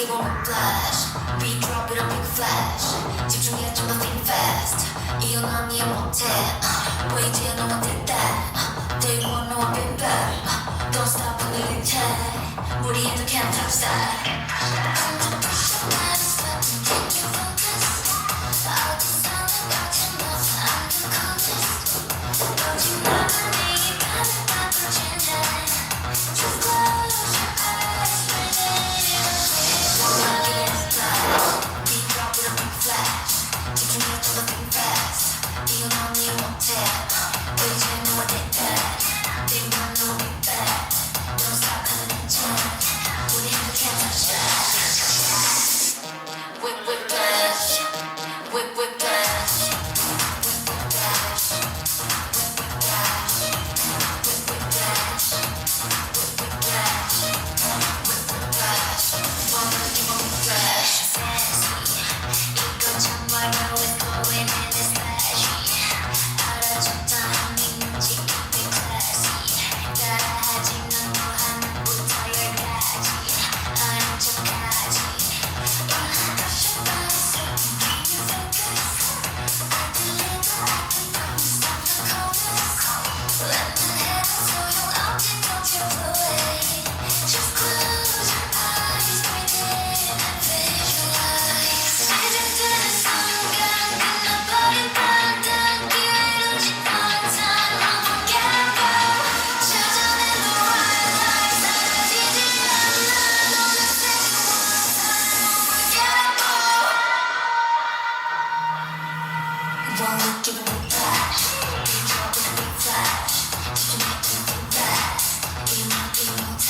give on a flash beat drop it a big flash 집중해 좀 더 think fast 이어난 이해 못해 보이지 않아 what did that Day one no I've been back Don't stop 흔들린 채 무리해도 can't touch that Under pressure never stop can you focus 어디 서는 거친 너서 under contest 오직 나만 이 밤을 바꿔준 날 Just close your eyes breathe in and breathe Beat drop with a big flash 집중해 좀 더 think fast 이어난 이해 못해 보이지 않아 what did that Day one no I'll be back Don't stop 흔들린 채 무리해도 can't touch that Whip whip flash Whip whip flash Whip whip flash Whip whip flash Whip whip flash Whip whip flash Whip whip flash Wanna give on me flash Sassy 이거 정말 always going in this flashy 알아줬다니 눈치 keep it classy 따라하지 넌 뭐 하나부터 열까지 아는 척하지 Pressure by certain can you focus I deliver I can promise I'm the coldest lemon 소용없지 don't you away Just close your eyes breathe in and visualize 시작되는 순간 끝나버린 바닥길 이루어진 time unforgettable 찾아낸 the right light 사라지지 않아 너는 생각 unforgettable One look give it a flash Beat drop with a big flash 집중해 좀 think fast 이만 못해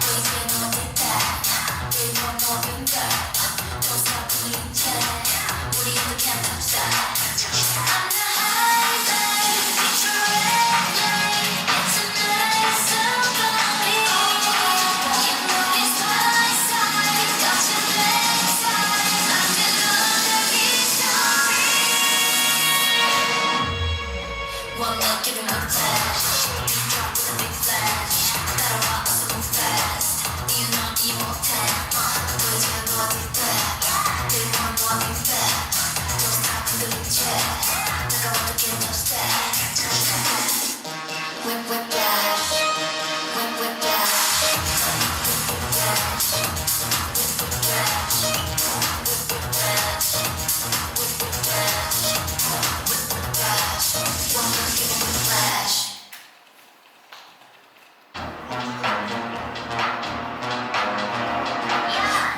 보이지 않아 what did that Day one no I've been back Don't stop 흔들린 채 우리도 can't touch that I'm the highlight it's your red light it's a night somebody you know it's my side got your leg side I'm the underneath One look, give him a flash Beat drop with a big flash 따라와 어서 move fast 이유는 이 못해 보이지 않아 what did that Day one no I'll be back Don't stop 흔들린 채 다가와도 can't touch that Whip whip flash Whip whip flash Whip whip flash Whip whip flash Whip whip flash Whip whip flash Whip whip flash One look, give him a flash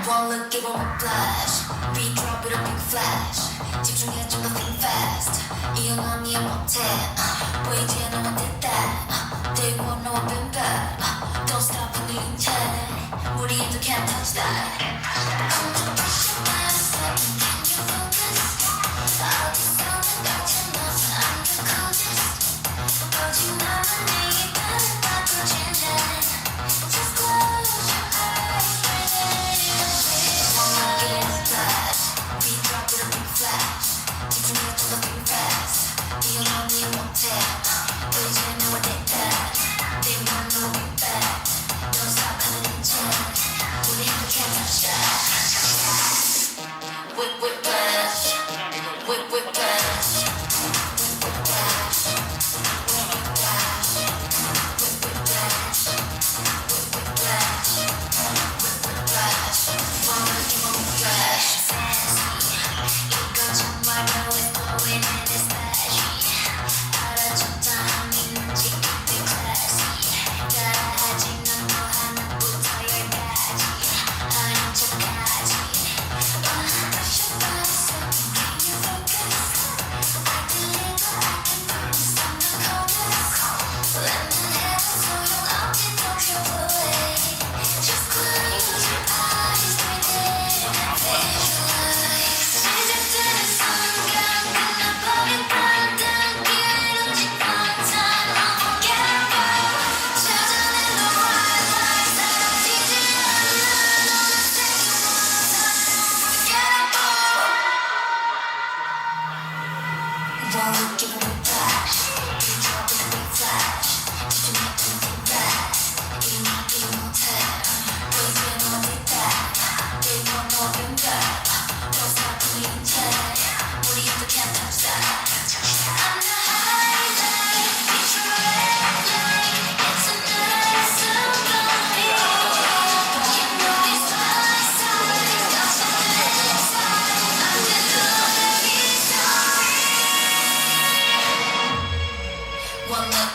One look, give him a flash Beat drop with a big flash 집중해 좀 더 think fast 이어난 이해 못해 보이지 않아 what did that Day one no I've been back Don't stop 흔들린 채 무리해도 can't touch that Under pressure never stop can you focus 어디 서는 거친 너서 I'm the coldest 오직 나만 이 밤을 바꿔준 날 Just close your eyes breathe in and breathe One look give it a flash Beat drop with a big flash 집중해 좀 더 think fast 이어난 이해 못해 보이지 않아 what did that Day one no I'll be back Don't stop 흔들린 채 우리도 can't touch that Whip whip flash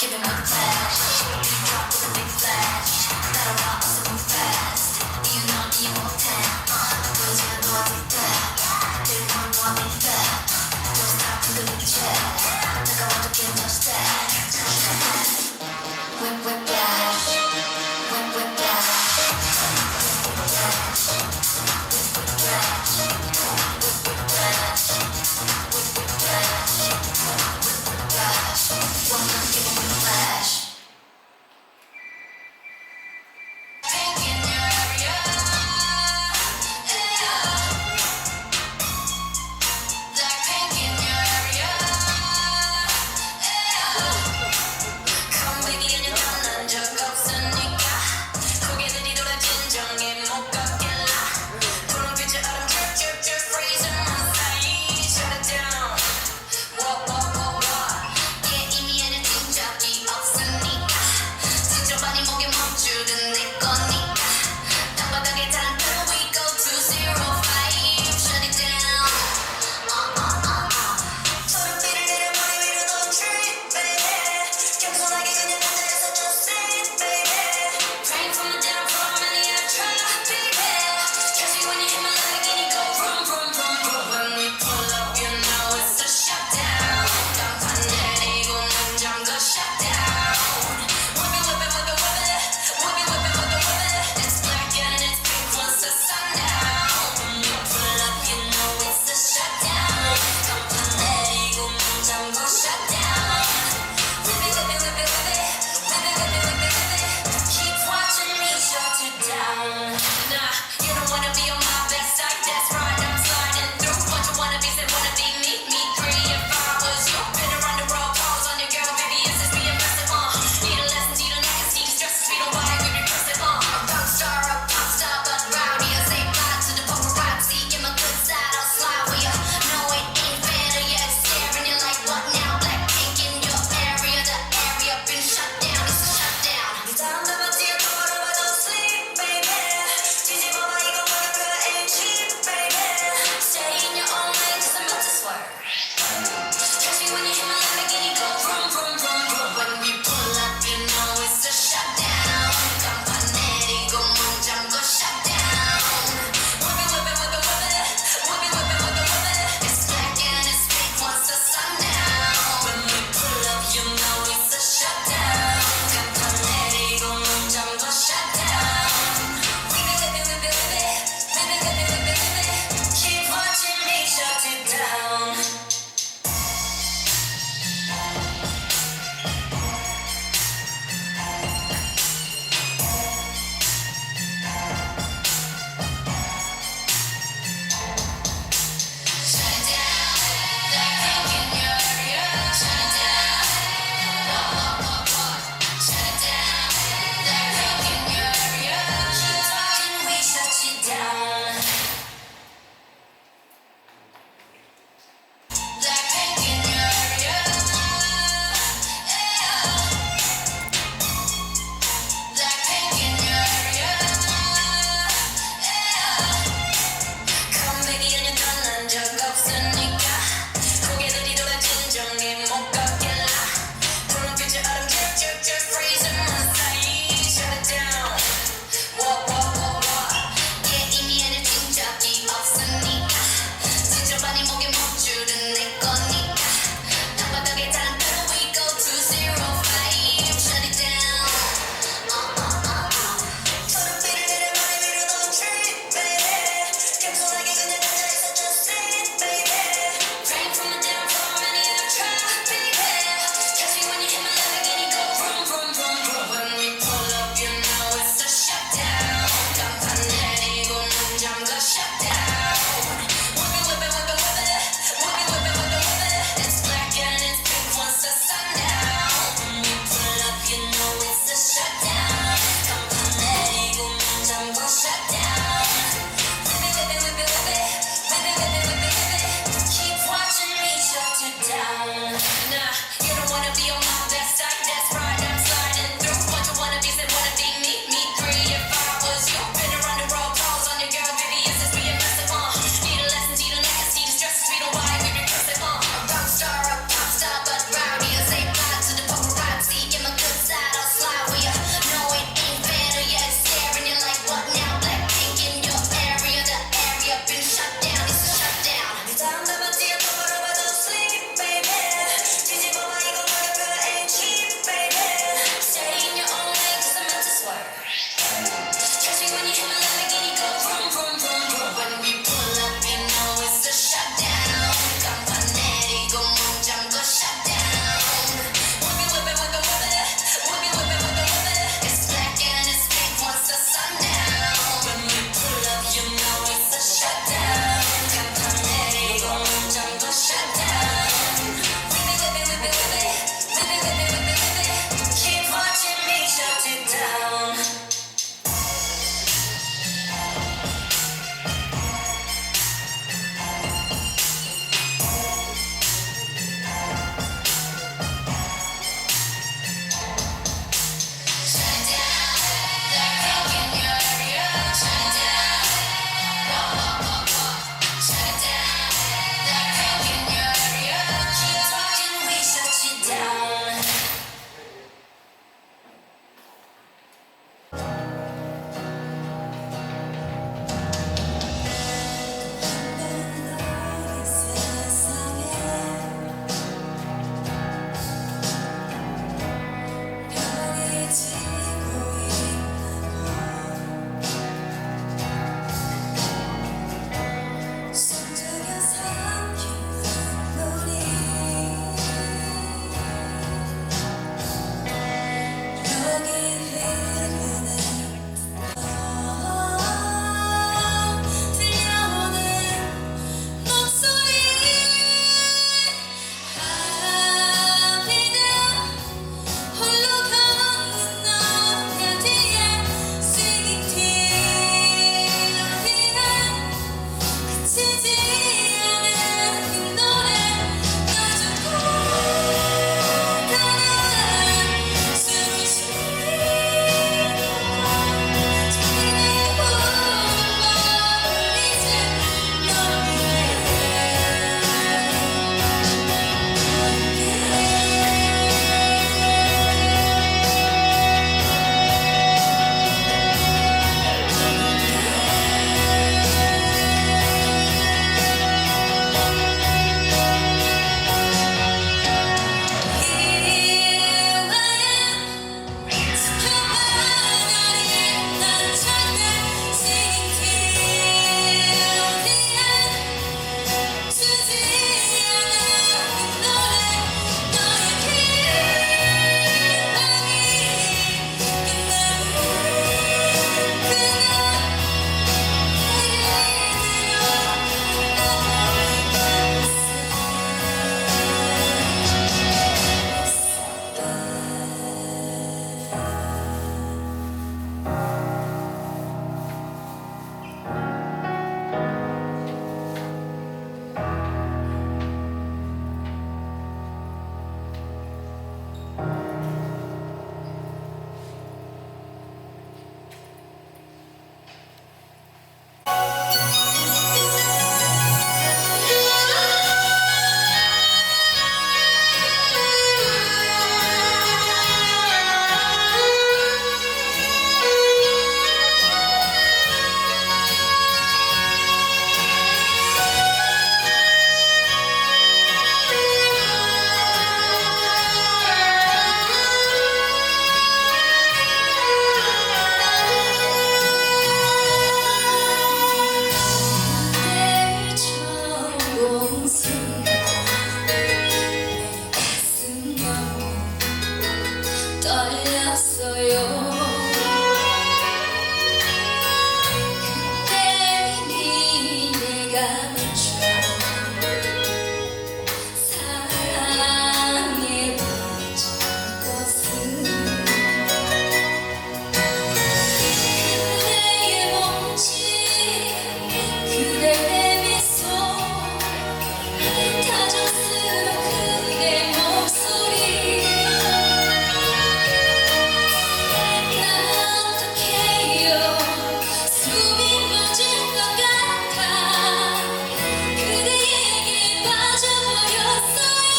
give him whiplash. You drop with a big flash. 따라와 어서 move fast. 이유 못해. 보이지가 너 어디 돼. They want more than that. Don't stop to the check. 내가 먼저 get no step. Whiplash. Whiplash. Whiplash. Whiplash. Whiplash. Whiplash. One more give him whiplash. 떨렸어요. 그때 이미 내가 멈춰 사랑해보지 것은 그대의 몸짓 그대의 미소 다정스런 그대 목소리 난 어떡해요 숨이 멎을 것 같아 그대에게 빠져버렸어요.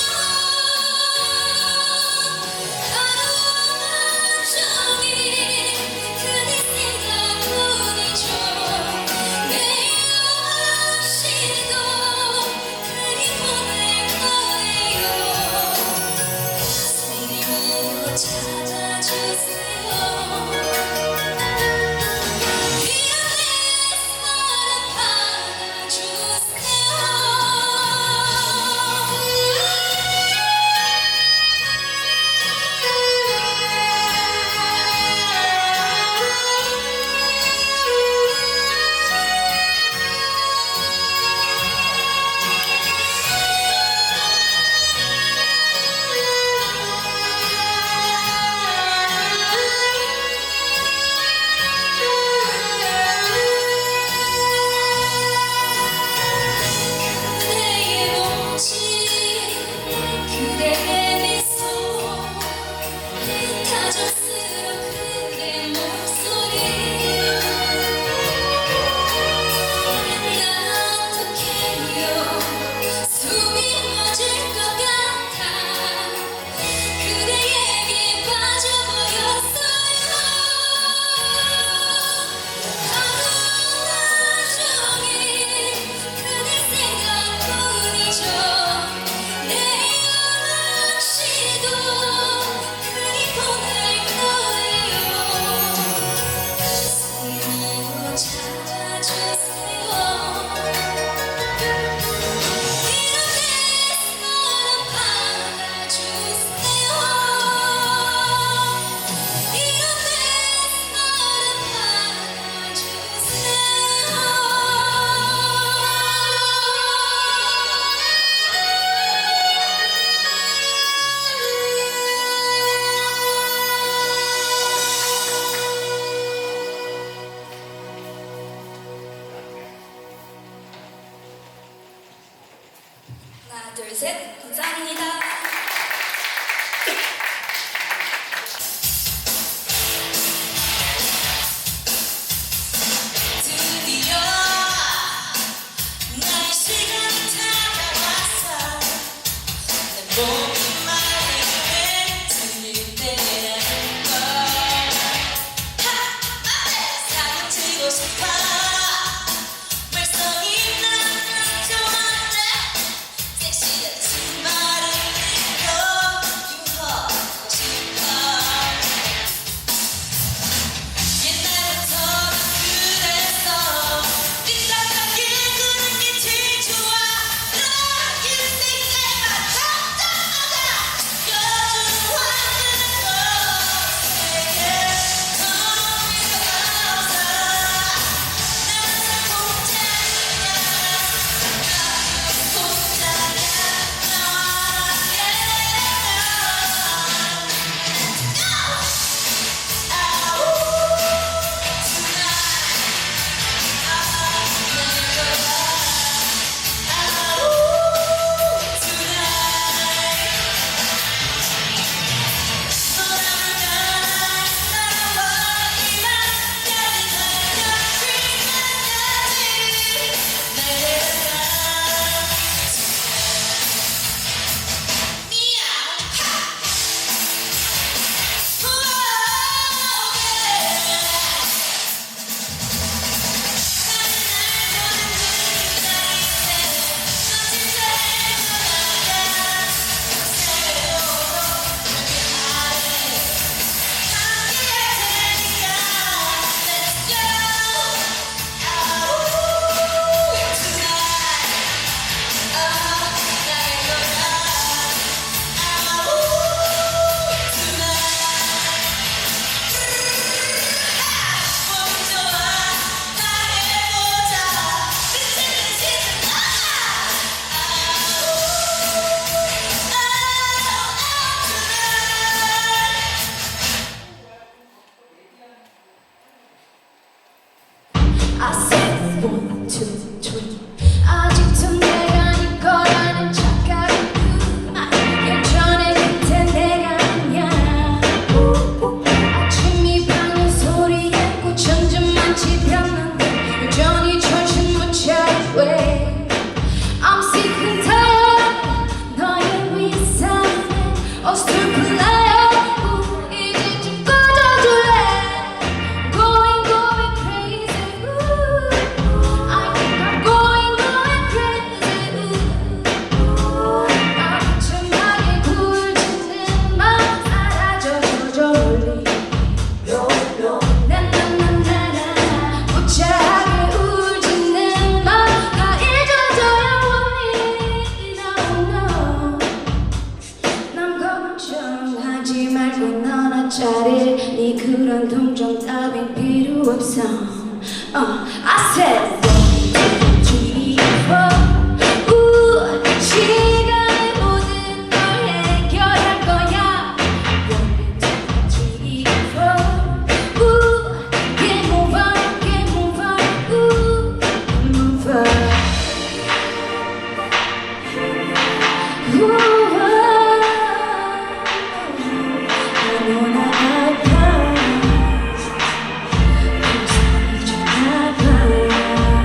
하루하루 종일 그대 생각뿐이죠. 내일 없이도 그리 보낼 거예요. 손님으로 찾아주세요. 미안해 사랑 받아주세요. said 1, 2, 3 아직도 내가 네 거라는 착각은 그만 예전에 그때 내가 아냐 아침이 밝는 소리에 꽃천천만 지폈는데 여전히 정신 못 차려 왜 I'm sick and tired 너의 위에 쌓이는 어스틀 플라이어 이제 좀 꺼져줄래 Going crazy I think I'm going crazy 아무참하게 굴지는 마 사라져 저 멀리 나나나나나 무차하게 울지는 마 다 잊어져야 원해 No 난 걱정하지 말고 너나 잘해 네 그런 동정 따윈 필요 없어 I said 1, 2, 3, 4 시간의 모든 걸 해결할 거야 1, 2, 3, 4 Get move on, get move on move on I know not how far, 'cause I just not far.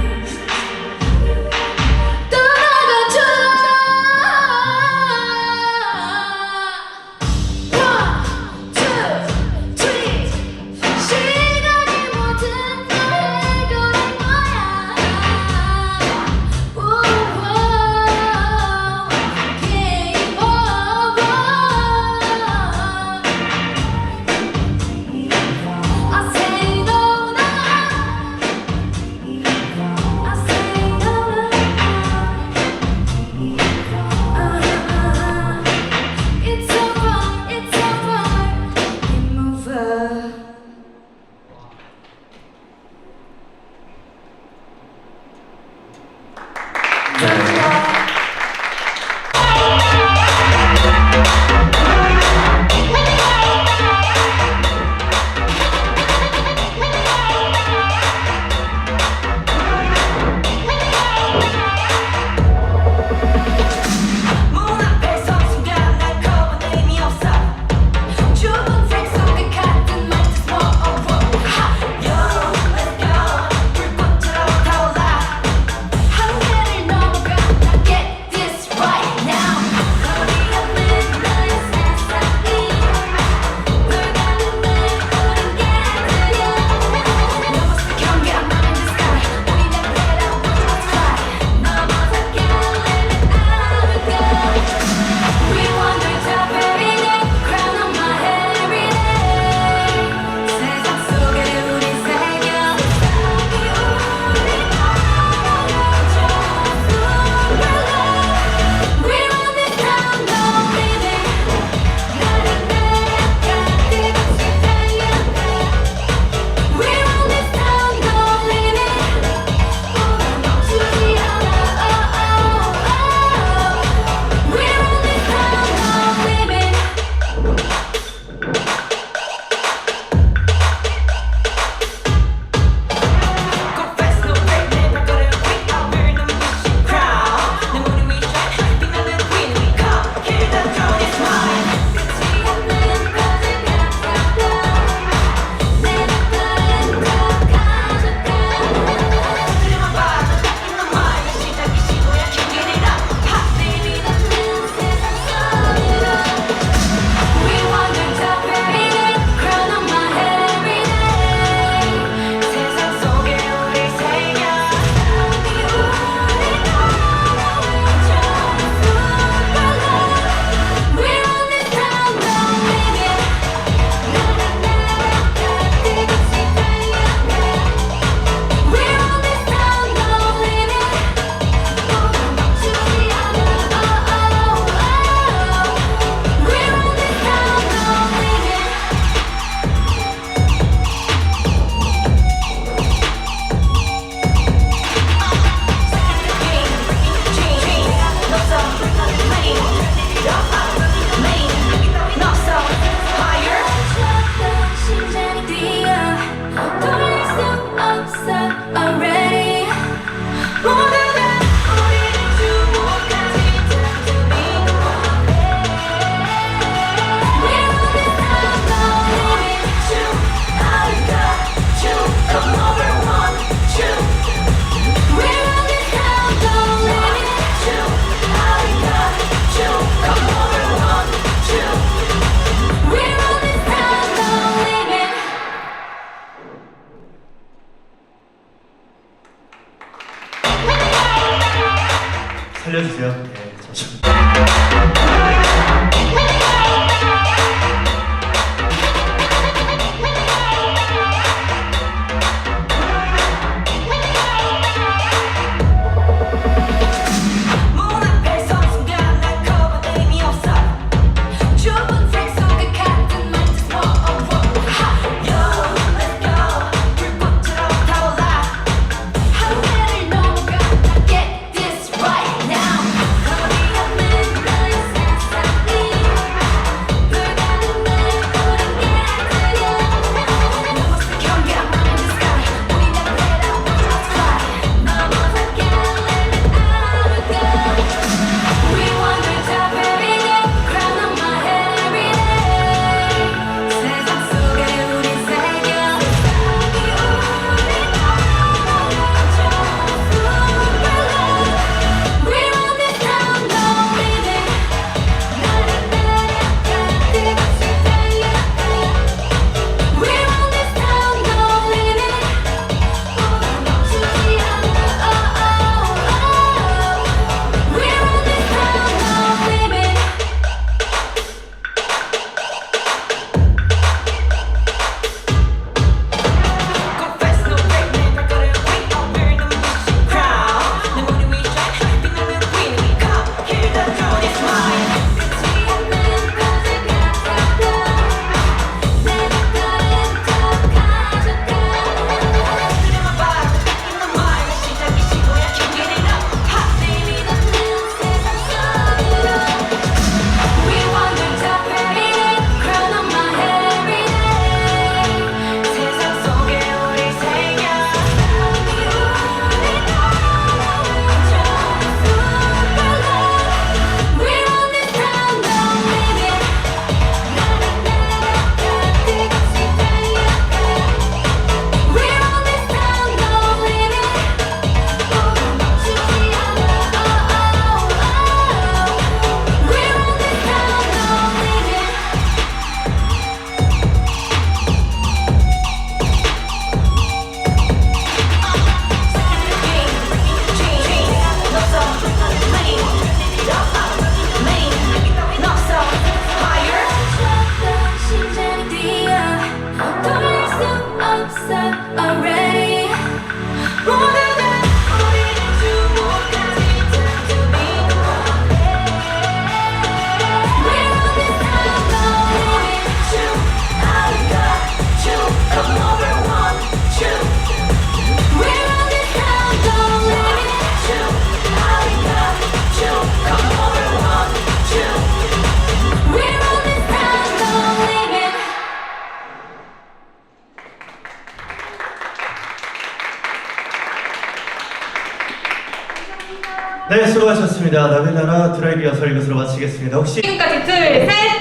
네, 수고하셨습니다. 나빌라라 드라이브 연설 이것으로 마치겠습니다. 혹시 지금까지 둘, 셋!